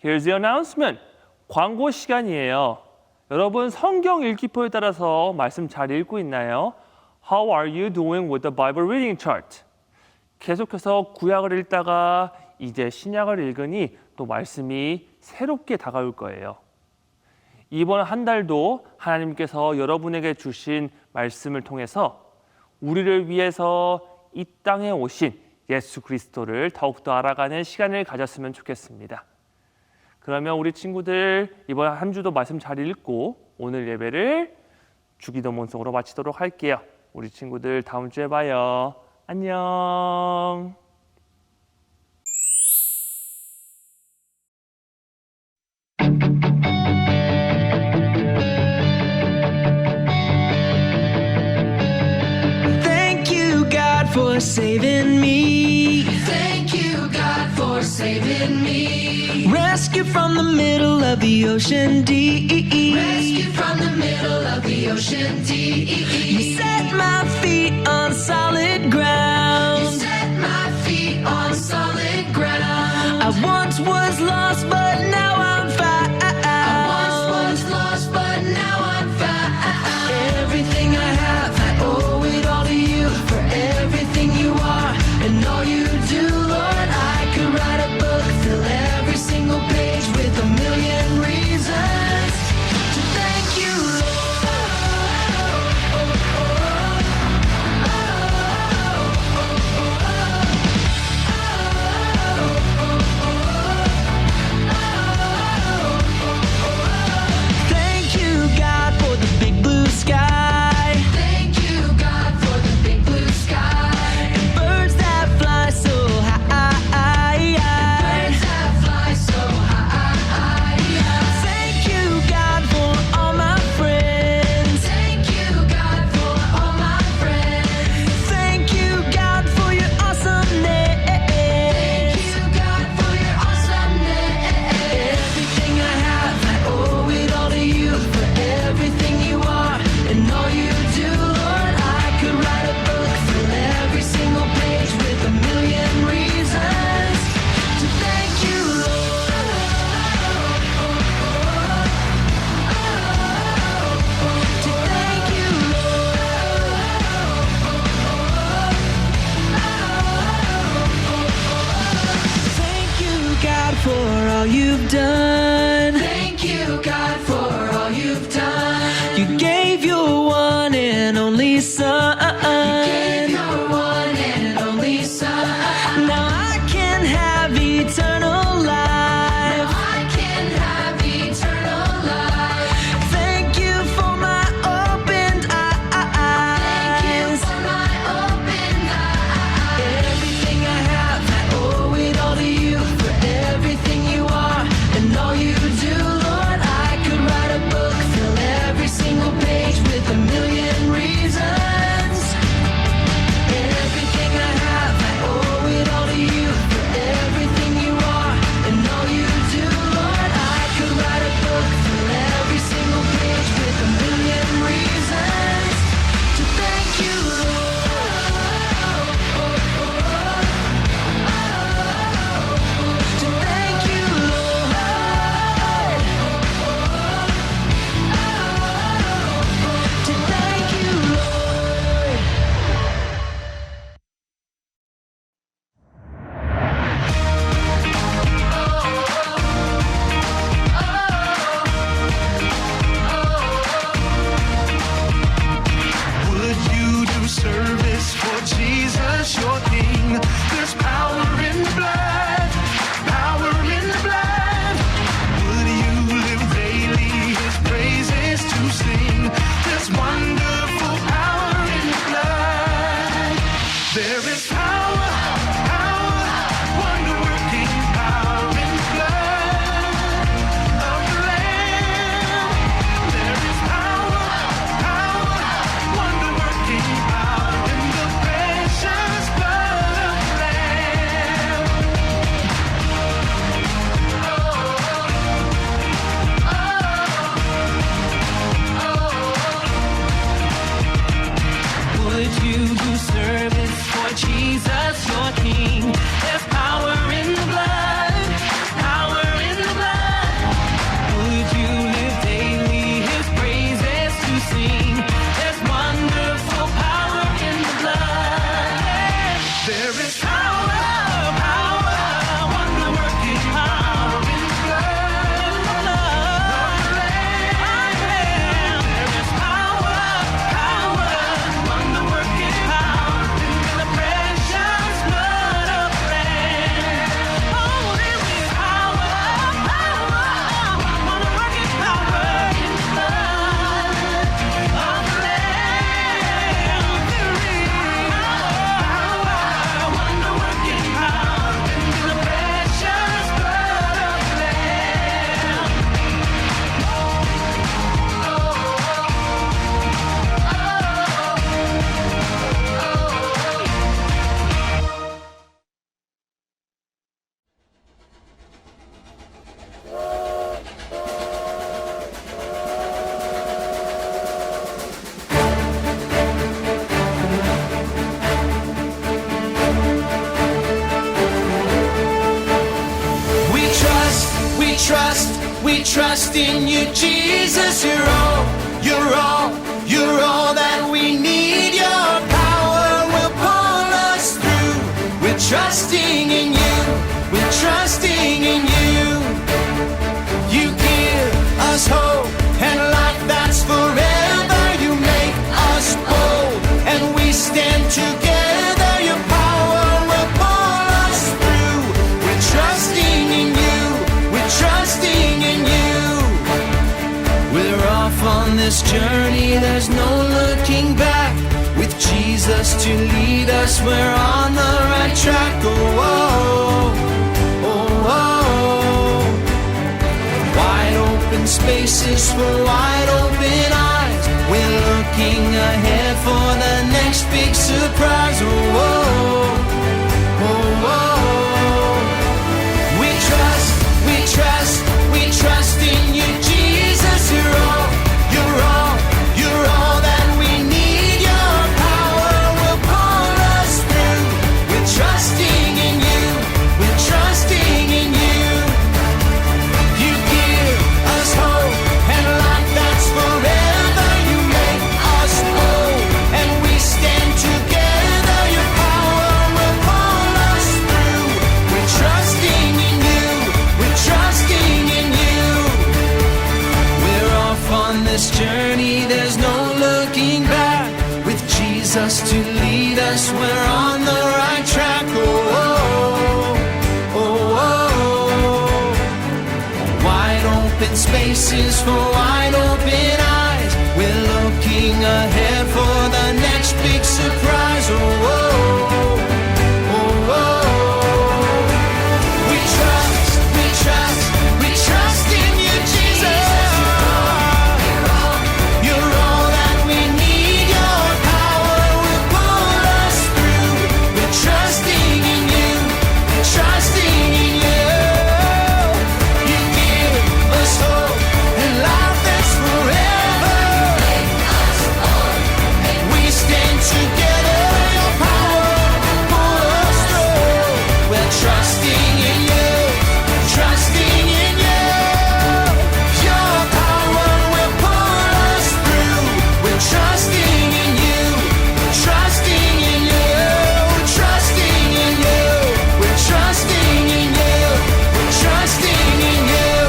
Here's the announcement. 광고 시간이에요. 여러분 성경 읽기표에 따라서 말씀 잘 읽고 있나요? How are you doing with the Bible reading chart? 계속해서 구약을 읽다가 이제 신약을 읽으니 또 말씀이 새롭게 다가올 거예요. 이번 한 달도 하나님께서 여러분에게 주신 말씀을 통해서 우리를 위해서 이 땅에 오신 예수 그리스도를 더욱더 알아가는 시간을 가졌으면 좋겠습니다. 그러면 우리 친구들 이번 한 주도 말씀 잘 읽고 오늘 예배를 주기도문성으로 마치도록 할게요. 우리 친구들 다음 주에 봐요. 안녕. Thank you, God, for saving me. Thank you, God, for saving me. Rescue from the middle of the ocean deep. Rescue from the middle of the ocean deep. You set my feet on solid You ground. set my feet on solid ground. I once was lost, but now I'm found. I once was lost, but now I'm found. Everything I have, I owe it all to you. For everything you are and all you do, Lord, I could write a book, fill every single page with a million reasons to thank you, Thank you, God, for the big blue sky. Thank you, God, for the big blue sky. Birds that fly so high. Birds that fly so high. Thank you, God, for all my friends. Thank you, God, for all my friends. Thank you, God, for your awesomeness. Thank you, God, for your awesomeness. Everything I have, I owe it all to you. For everything you are and all you do, Lord, I could write a book, fill every single page with a million reasons to thank you, to thank you, Thank you, God, for all you've done. Thank you, God, for all you've done. You gave your one and only Son. Gave your one and only Son. Now I can have eternal life. I can have eternal life. Thank you for my opened Thank you eyes. for my open eyes. Everything I have, I owe it all to you. For everything you are and all we trust in you, Jesus. You're all that we need. Your power will pull us through. We're trusting in you, we're trusting in you. You give us hope and life that's forever. You make us bold and we stand together. Your power will pull us through. We're trusting in you, we're trusting in you. We're off on this journey, there's no looking back. With Jesus to lead us, we're on the right track. Oh, oh, oh, oh. Wide open spaces for wide open eyes. We're looking ahead for the next big surprise. Oh, oh, oh, oh. We trust in you, Jesus. You're all that we need. Your power will pull us through. We're trusting in you, we're trusting in you. You give us hope and life that's forever. You make us bold and we stand together. Your power will pull us through. We're trusting in you, we're trusting in you. We're off on this journey, there's no looking back. With Jesus to lead us, we're on the right track. Oh, oh, oh, oh. Wide open spaces for wide open eyes. We're looking ahead for the next big surprise. Oh, oh, oh, oh. We trust in you, Jesus. You're all that we need. Your power will pull us through. We're trusting in you, we're trusting in you. You give us hope and life that's forever. We stand together. Your power will pull us through. We're trusting in you, trusting in you. Your power will pull us through. We're trusting in you, trusting in you, trusting in you. We're trusting in you, we're trusting in you.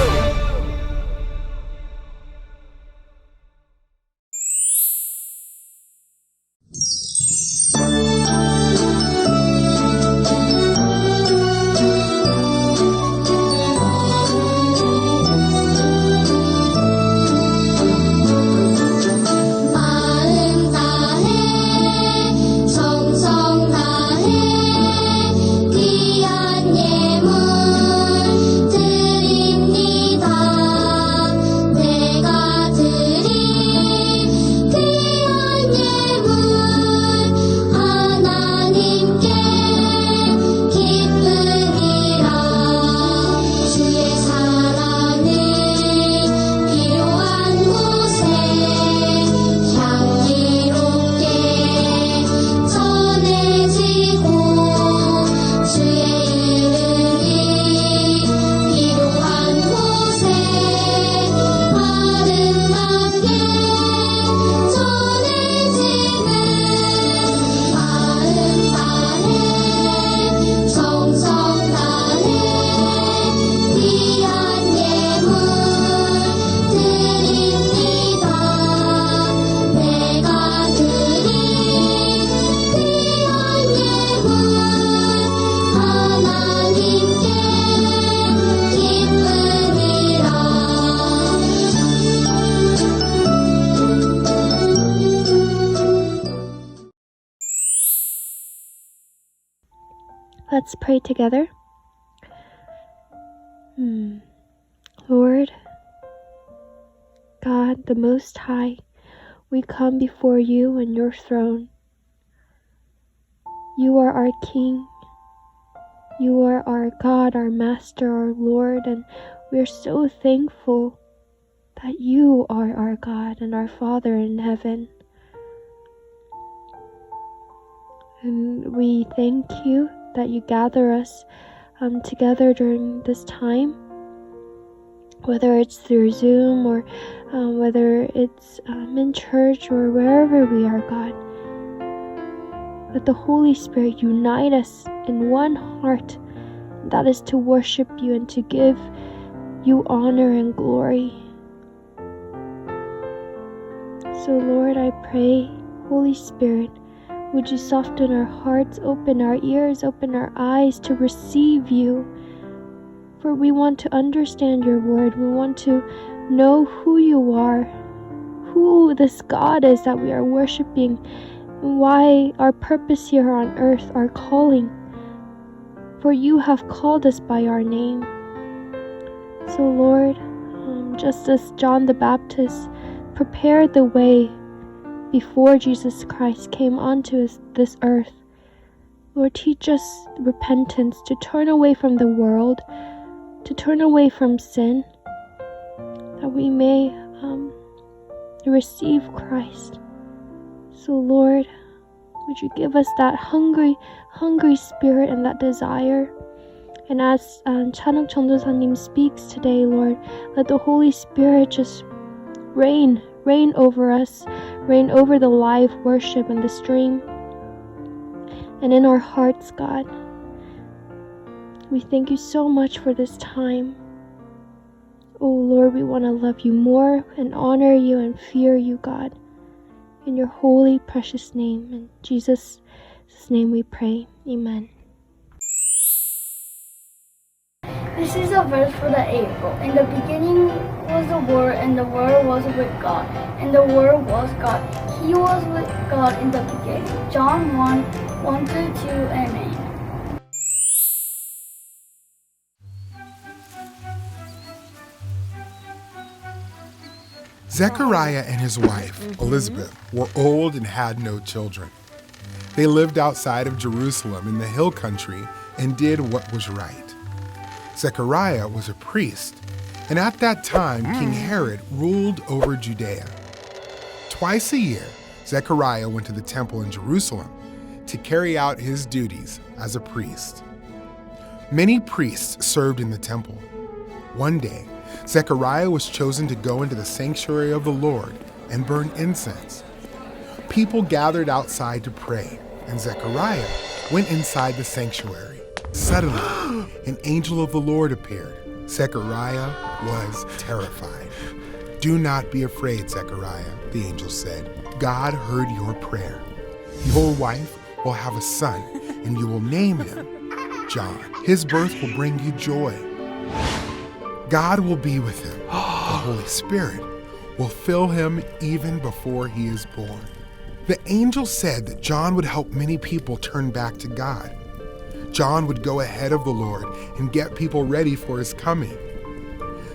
마음 다해 정성 다해 귀한 예물 드립니다. 내가 드린 귀한 예물 하나님께 기쁘니라. 주의 사랑을 필요한 곳에 향기롭게 전해지고 주의 이름이 필요한 곳에 아름답게 전해지는 마음 다해 정성 다해 귀한 예물 드립니다. 내가 드린 귀한 예물 하나님께 기쁘니라. Let's pray together. Lord, God, the Most High, we come before you and your throne. You are our King. You are our God, our Master, our Lord, and we're so thankful that you are our God and our Father in heaven. And we thank you that you gather us together during this time. whether it's through Zoom or whether it's in church or wherever we are, God. Let the Holy Spirit unite us in one heart. That is to worship you and to give you honor and glory. So Lord, I pray, Holy Spirit, would you soften our hearts, open our ears, open our eyes to receive you. For we want to understand your word. We want to know who you are, who this God is that we are worshiping, and why our purpose here on earth, our calling. For you have called us by our name. So Lord, just as John the Baptist prepared the way before Jesus Christ came onto this earth, Lord, teach us repentance, to turn away from the world, to turn away from sin, that we may receive Christ. So Lord, would you give us that hungry spirit and that desire? And as Chanuk Chondosanim speaks today, Lord, let the Holy Spirit just reign over us, reign over the live worship and the stream, and in our hearts, God. We thank you so much for this time. Oh Lord, we want to love you more and honor you and fear you, God. In your holy, precious name. In Jesus' name we pray. Amen. This is a verse for the April. In the beginning was the Word, and the Word was with God, and the Word was God. He was with God in the beginning. John 1:1-2, Amen. Zechariah and his wife, Elizabeth, were old and had no children. They lived outside of Jerusalem in the hill country and did what was right. Zechariah was a priest, and at that time King Herod ruled over Judea. Twice a year, Zechariah went to the temple in Jerusalem to carry out his duties as a priest. Many priests served in the temple. One day, Zechariah was chosen to go into the sanctuary of the Lord and burn incense. People gathered outside to pray, and Zechariah went inside the sanctuary. Suddenly, an angel of the Lord appeared. Zechariah was terrified. "Do not be afraid, Zechariah," the angel said. "God heard your prayer. Your wife will have a son, and you will name him John. His birth will bring you joy. God will be with him. The Holy Spirit will fill him even before he is born." The angel said that John would help many people turn back to God. John would go ahead of the Lord and get people ready for his coming.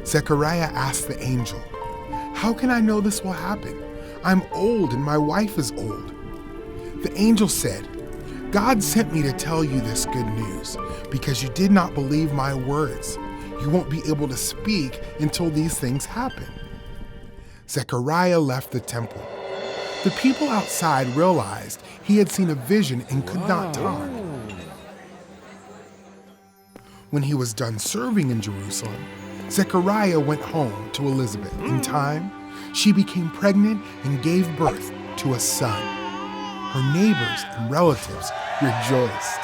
Zechariah asked the angel, "How can I know this will happen? I'm old and my wife is old." The angel said, "God sent me to tell you this good news because you did not believe my words. You won't be able to speak until these things happen." Zechariah left the temple. The people outside realized he had seen a vision and could not talk. When he was done serving in Jerusalem, Zechariah went home to Elizabeth. In time, she became pregnant and gave birth to a son. Her neighbors and relatives rejoiced.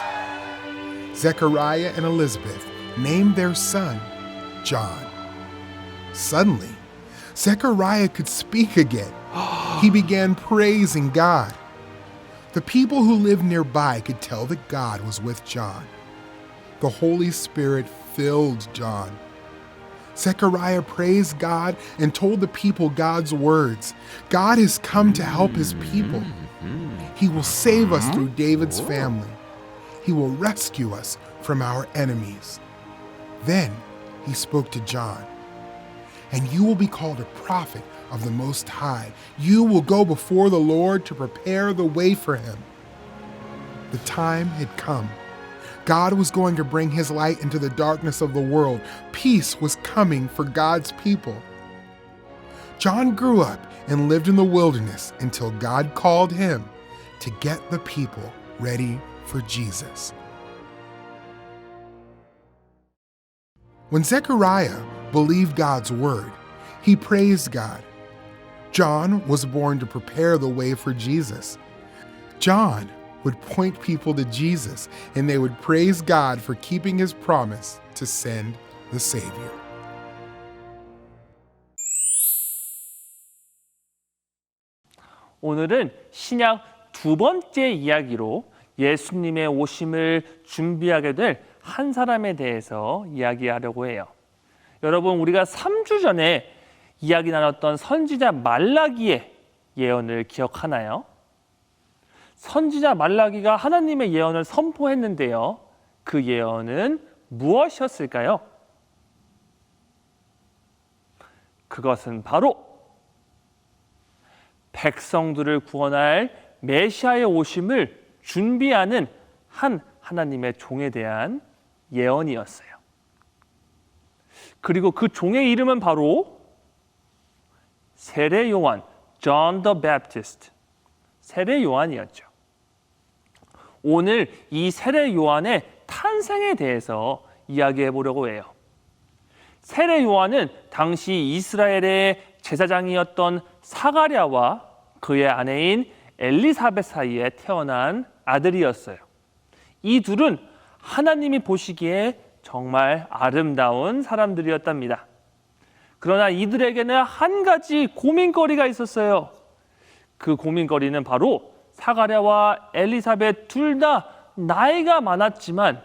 Zechariah and Elizabeth named their son John. Suddenly, Zechariah could speak again. He began praising God. The people who lived nearby could tell that God was with John. The Holy Spirit filled John. Zechariah praised God and told the people God's words. God has come to help his people. He will save us through David's family. He will rescue us from our enemies. Then he spoke to John, "And you will be called a prophet of the Most High. You will go before the Lord to prepare the way for him." The time had come. God was going to bring his light into the darkness of the world. Peace was coming for God's people. John grew up and lived in the wilderness until God called him to get the people ready for Jesus. When Zechariah believed God's word. He praised God. John was born to prepare the way for Jesus. John would point people to Jesus, and they would praise God for keeping his promise to send the Savior. 오늘은 신약 두 번째 이야기로 예수님의 오심을 준비하게 될 한 사람에 대해서 이야기하려고 해요. 여러분, 우리가 3주 전에 이야기 나눴던 선지자 말라기의 예언을 기억하나요? 선지자 말라기가 하나님의 예언을 선포했는데요. 그 예언은 무엇이었을까요? 그것은 바로 백성들을 구원할 메시아의 오심을 준비하는 한 하나님의 종에 대한 예언이었어요. 그리고 그 종의 이름은 바로 세례 요한, John the Baptist, 세례 요한이었죠. 오늘 이 세례 요한의 탄생에 대해서 이야기해 보려고 해요. 세례 요한은 당시 이스라엘의 제사장이었던 사가랴와 그의 아내인 엘리사벳 사이에 태어난 아들이었어요. 이 둘은 하나님이 보시기에 정말 아름다운 사람들이었답니다. 그러나 이들에게는 한 가지 고민거리가 있었어요. 그 고민거리는 바로 사가랴와 엘리사벳 둘 다 나이가 많았지만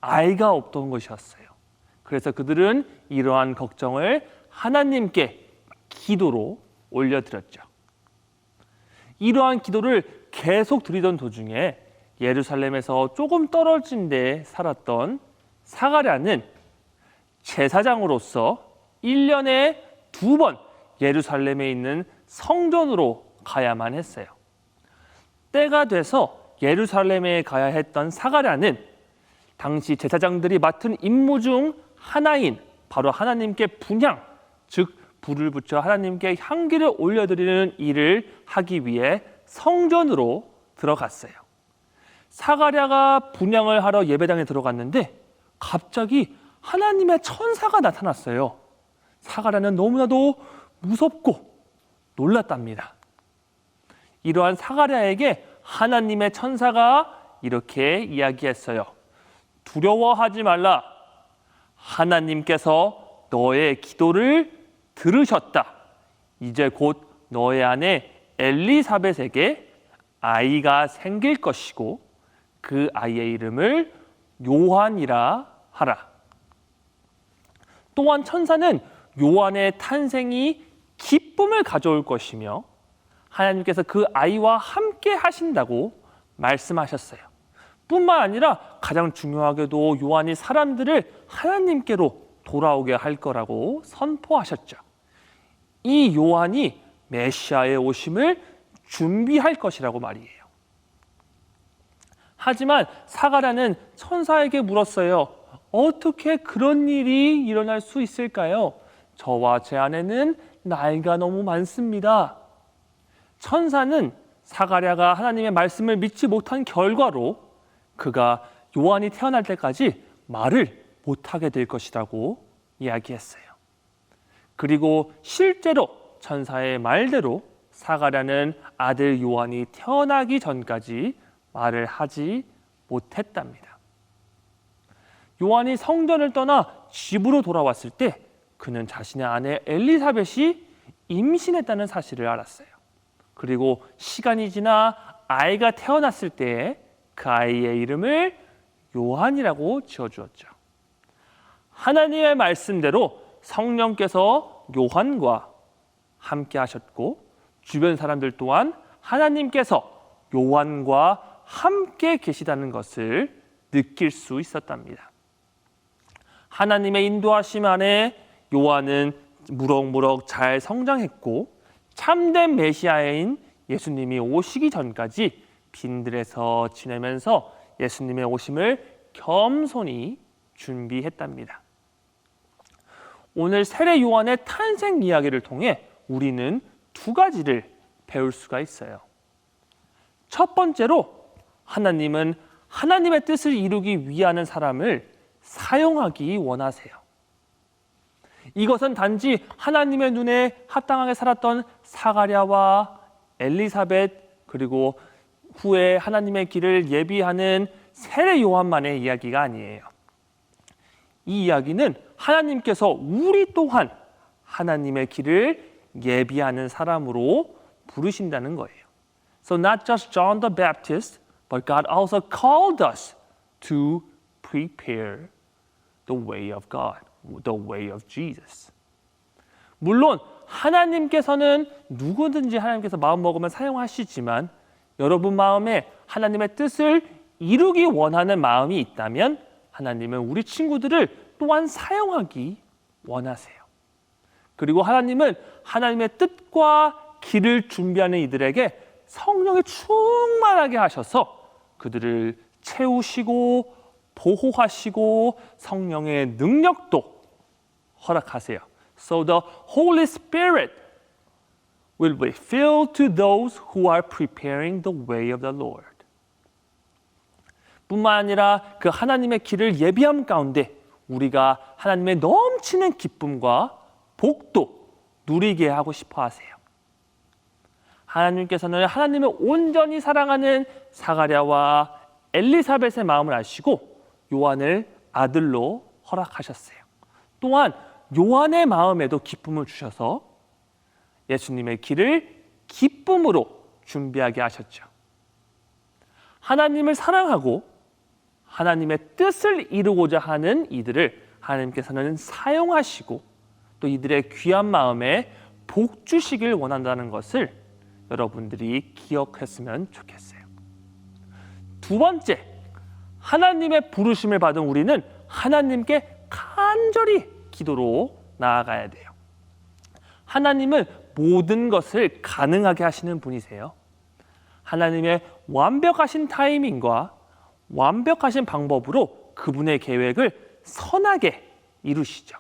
아이가 없던 것이었어요. 그래서 그들은 이러한 걱정을 하나님께 기도로 올려드렸죠. 이러한 기도를 계속 드리던 도중에 예루살렘에서 조금 떨어진 데 살았던 사가랴는 제사장으로서 1년에 2번 예루살렘에 있는 성전으로 가야만 했어요. 때가 돼서 예루살렘에 가야 했던 사가랴는 당시 제사장들이 맡은 임무 중 하나인 바로 하나님께 분향, 즉 불을 붙여 하나님께 향기를 올려드리는 일을 하기 위해 성전으로 들어갔어요. 사가랴가 분향을 하러 예배당에 들어갔는데 갑자기 하나님의 천사가 나타났어요. 사가랴는 너무나도 무섭고 놀랐답니다. 이러한 사가랴에게 하나님의 천사가 이렇게 이야기했어요. 두려워하지 말라. 하나님께서 너의 기도를 들으셨다. 이제 곧 너의 아내 엘리사벳에게 아이가 생길 것이고 그 아이의 이름을 요한이라 하라. 또한 천사는 요한의 탄생이 기쁨을 가져올 것이며 하나님께서 그 아이와 함께 하신다고 말씀하셨어요. 뿐만 아니라 가장 중요하게도 요한이 사람들을 하나님께로 돌아오게 할 거라고 선포하셨죠. 이 요한이 메시아의 오심을 준비할 것이라고 말이에요. 하지만 사가랴는 천사에게 물었어요. 어떻게 그런 일이 일어날 수 있을까요? 저와 제 아내는 나이가 너무 많습니다. 천사는 사가랴가 하나님의 말씀을 믿지 못한 결과로 그가 요한이 태어날 때까지 말을 못하게 될 것이라고 이야기했어요. 그리고 실제로 천사의 말대로 사가랴는 아들 요한이 태어나기 전까지 말을 하지 못했답니다. 요한이 성전을 떠나 집으로 돌아왔을 때 그는 자신의 아내 엘리사벳이 임신했다는 사실을 알았어요. 그리고 시간이 지나 아이가 태어났을 때 그 아이의 이름을 요한이라고 지어주었죠. 하나님의 말씀대로 성령께서 요한과 함께 하셨고 주변 사람들 또한 하나님께서 요한과 함께 계시다는 것을 느낄 수 있었답니다. 하나님의 인도하심 안에 요한은 무럭무럭 잘 성장했고 참된 메시아인 예수님이 오시기 전까지 빈들에서 지내면서 예수님의 오심을 겸손히 준비했답니다. 오늘 세례 요한의 탄생 이야기를 통해 우리는 두 가지를 배울 수가 있어요. 첫 번째로 하나님은 하나님의 뜻을 이루기 위하는 사람을 사용하기 원하세요. 이것은 단지 하나님의 눈에 합당하게 살았던 사가랴와 엘리사벳 그리고 후에 하나님의 길을 예비하는 세례 요한만의 이야기가 아니에요. 이 이야기는 하나님께서 우리 또한 하나님의 길을 예비하는 사람으로 부르신다는 거예요. So not just John the Baptist, but God also called us to prepare the way of God, the way of Jesus. 물론 하나님께서는 누구든지 하나님께서 마음 먹으면 사용하시지만 여러분 마음에 하나님의 뜻을 이루기 원하는 마음이 있다면 하나님은 우리 친구들을 또한 사용하기 원하세요. 그리고 하나님은 하나님의 뜻과 길을 준비하는 이들에게 성령이 충만하게 하셔서 그들을 채우시고 보호하시고 성령의 능력도 허락하세요. So the Holy Spirit will be filled to those who are preparing the way of the Lord. 뿐만 아니라 그 하나님의 길을 예비함 가운데 우리가 하나님의 넘치는 기쁨과 복도 누리게 하고 싶어 하세요. 하나님께서는 하나님을 온전히 사랑하는 사가랴와 엘리사벳의 마음을 아시고 요한을 아들로 허락하셨어요. 또한 요한의 마음에도 기쁨을 주셔서 예수님의 길을 기쁨으로 준비하게 하셨죠. 하나님을 사랑하고 하나님의 뜻을 이루고자 하는 이들을 하나님께서는 사용하시고 또 이들의 귀한 마음에 복 주시길 원한다는 것을 여러분들이 기억했으면 좋겠어요. 두 번째, 하나님의 부르심을 받은 우리는 하나님께 간절히 기도로 나아가야 돼요. 하나님은 모든 것을 가능하게 하시는 분이세요. 하나님의 완벽하신 타이밍과 완벽하신 방법으로 그분의 계획을 선하게 이루시죠.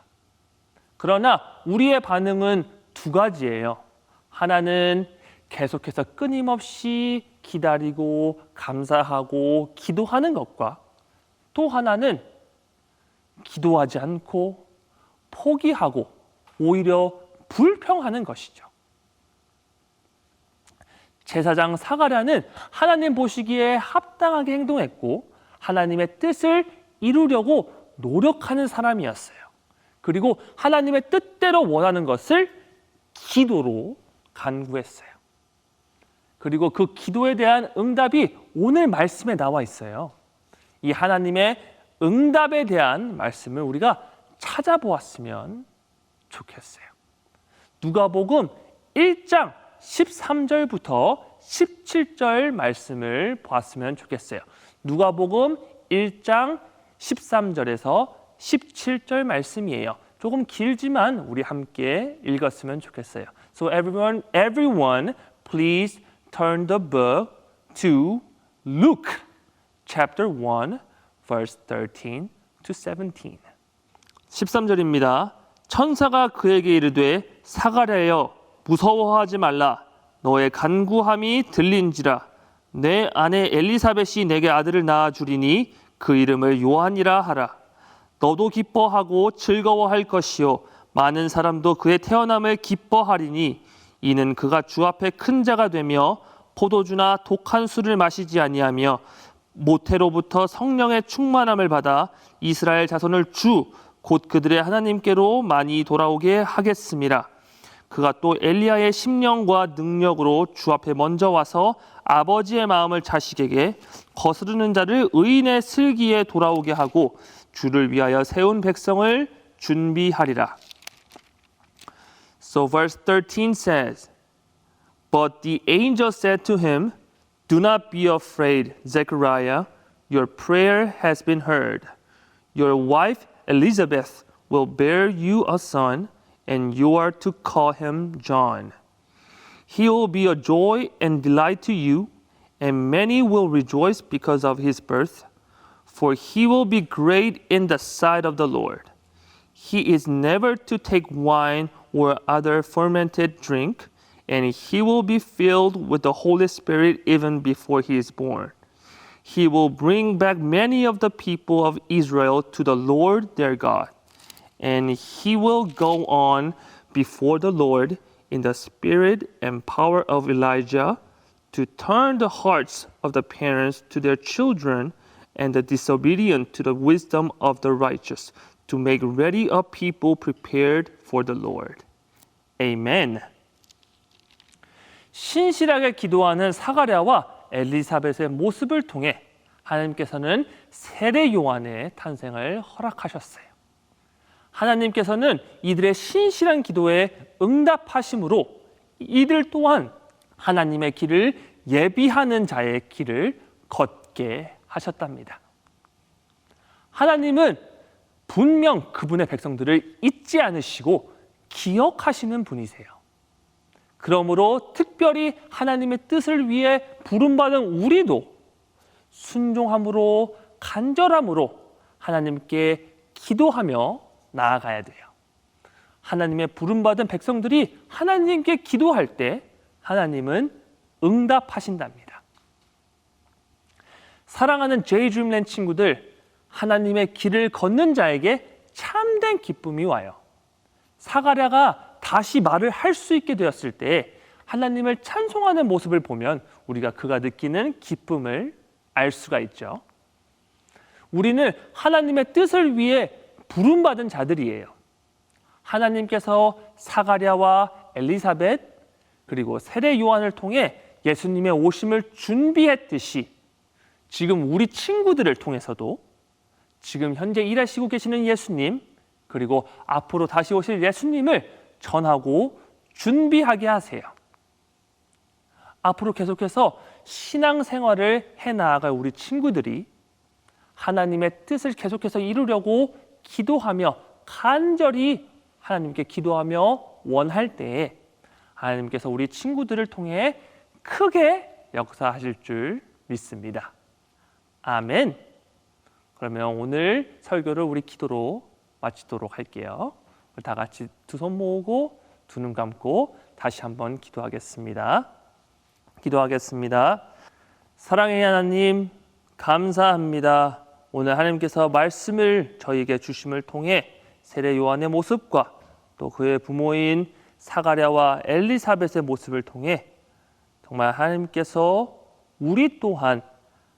그러나 우리의 반응은 두 가지예요. 하나는 계속해서 끊임없이 기다리고 감사하고 기도하는 것과 또 하나는 기도하지 않고 포기하고 오히려 불평하는 것이죠. 제사장 사가랴는 하나님 보시기에 합당하게 행동했고 하나님의 뜻을 이루려고 노력하는 사람이었어요. 그리고 하나님의 뜻대로 원하는 것을 기도로 간구했어요. 그리고 그 기도에 대한 응답이 오늘 말씀에 나와 있어요. 이 하나님의 응답에 대한 말씀을 우리가 찾아보았으면 좋겠어요. 누가복음 1장 13절부터 17절 말씀을 보았으면 좋겠어요. 누가복음 1장 13절에서 17절 말씀이에요. 조금 길지만 우리 함께 읽었으면 좋겠어요. So everyone, please turn the book to Luke chapter 1, verse 13 to 17. 13절입니다. 천사가 그에게 이르되 사가랴여 무서워하지 말라. 너의 간구함이 들린지라. 내 아내 엘리사벳이 내게 아들을 낳아 주리니 그 이름을 요한이라 하라. 너도 기뻐하고 즐거워할 것이요 많은 사람도 그의 태어남을 기뻐하리니 이는 그가 주 앞에 큰 자가 되며 포도주나 독한 술을 마시지 아니하며 모태로부터 성령의 충만함을 받아 이스라엘 자손을 주 곧 그들의 하나님께로 많이 돌아오게 하겠음이라. 그가 또 엘리야의 심령과 능력으로 주 앞에 먼저 와서 아버지의 마음을 자식에게 거스르는 자를 의인의 슬기에 돌아오게 하고 주를 위하여 세운 백성을 준비하리라. So verse 13 says, But the angel said to him, Do not be afraid, Zechariah, your prayer has been heard. Your wife Elizabeth will bear you a son, and you are to call him John. He will be a joy and delight to you, and many will rejoice because of his birth, for he will be great in the sight of the Lord. He is never to take wine or other fermented drink, and he will be filled with the Holy Spirit even before he is born. He will bring back many of the people of Israel to the Lord their God, and he will go on before the Lord in the spirit and power of Elijah to turn the hearts of the parents to their children and the disobedient to the wisdom of the righteous, to make ready a people prepared for the Lord. Amen. 신실하게 기도하는 사가랴와 엘리사벳의 모습을 통해 하나님께서는 세례 요한의 탄생을 허락하셨어요. 하나님께서는 이들의 신실한 기도에 응답하심으로 이들 또한 하나님의 길을 예비하는 자의 길을 걷게 하셨답니다. 하나님은 분명 그분의 백성들을 잊지 않으시고 기억하시는 분이세요. 그러므로 특별히 하나님의 뜻을 위해 부름받은 우리도 순종함으로 간절함으로 하나님께 기도하며 나아가야 돼요. 하나님의 부름받은 백성들이 하나님께 기도할 때 하나님은 응답하신답니다. 사랑하는 제이드림랜드 친구들, 하나님의 길을 걷는 자에게 참된 기쁨이 와요. 사가랴가 다시 말을 할 수 있게 되었을 때 하나님을 찬송하는 모습을 보면 우리가 그가 느끼는 기쁨을 알 수가 있죠. 우리는 하나님의 뜻을 위해 부름받은 자들이에요. 하나님께서 사가랴와 엘리사벳 그리고 세례 요한을 통해 예수님의 오심을 준비했듯이 지금 우리 친구들을 통해서도 지금 현재 일하시고 계시는 예수님 그리고 앞으로 다시 오실 예수님을 전하고 준비하게 하세요. 앞으로 계속해서 신앙생활을 해나아갈 우리 친구들이 하나님의 뜻을 계속해서 이루려고 기도하며 간절히 하나님께 기도하며 원할 때에 하나님께서 우리 친구들을 통해 크게 역사하실 줄 믿습니다. 아멘. 그러면 오늘 설교를 우리 기도로 마치도록 할게요. 다 같이 두 손 모으고 두 눈 감고 다시 한번 기도하겠습니다. 기도하겠습니다. 사랑의 하나님, 감사합니다. 오늘 하나님께서 말씀을 저희에게 주심을 통해 세례 요한의 모습과 또 그의 부모인 사가랴와 엘리사벳의 모습을 통해 정말 하나님께서 우리 또한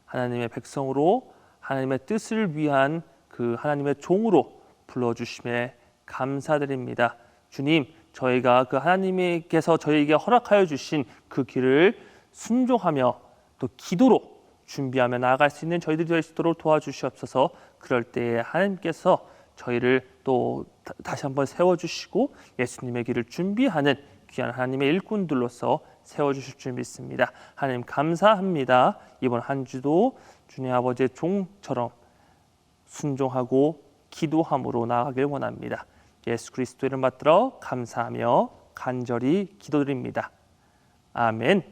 하나님의 백성으로 하나님의 뜻을 위한 그 하나님의 종으로 불러주심에 감사드립니다. 주님, 저희가 그 하나님께서 저희에게 허락하여 주신 그 길을 순종하며 또 기도로 준비하며 나아갈 수 있는 저희들이 될 수 있도록 도와주시옵소서. 그럴 때에 하나님께서 저희를 또 다시 한번 세워주시고 예수님의 길을 준비하는 귀한 하나님의 일꾼들로서 세워주실 줄 믿습니다. 하나님 감사합니다. 이번 한 주도 주님 아버지의 종처럼 순종하고 기도함으로 나아가길 원합니다. 예수 그리스도 이름 받들어 감사하며 간절히 기도드립니다. 아멘.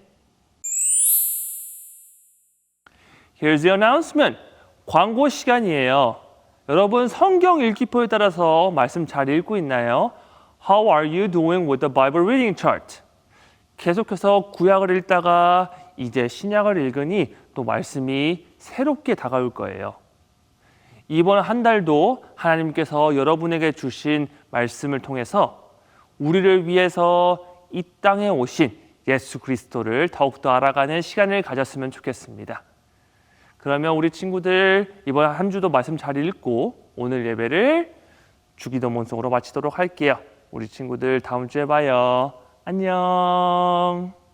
Here's the announcement. 광고 시간이에요. 여러분 성경 읽기표에 따라서 말씀 잘 읽고 있나요? How are you doing with the Bible reading chart? 계속해서 구약을 읽다가 이제 신약을 읽으니 또 말씀이 새롭게 다가올 거예요. 이번 한 달도 하나님께서 여러분에게 주신 말씀을 통해서 우리를 위해서 이 땅에 오신 예수 그리스도를 더욱더 알아가는 시간을 가졌으면 좋겠습니다. 그러면 우리 친구들 이번 한 주도 말씀 잘 읽고 오늘 예배를 주기도 몬송으로 마치도록 할게요. 우리 친구들 다음 주에 봐요. 안녕.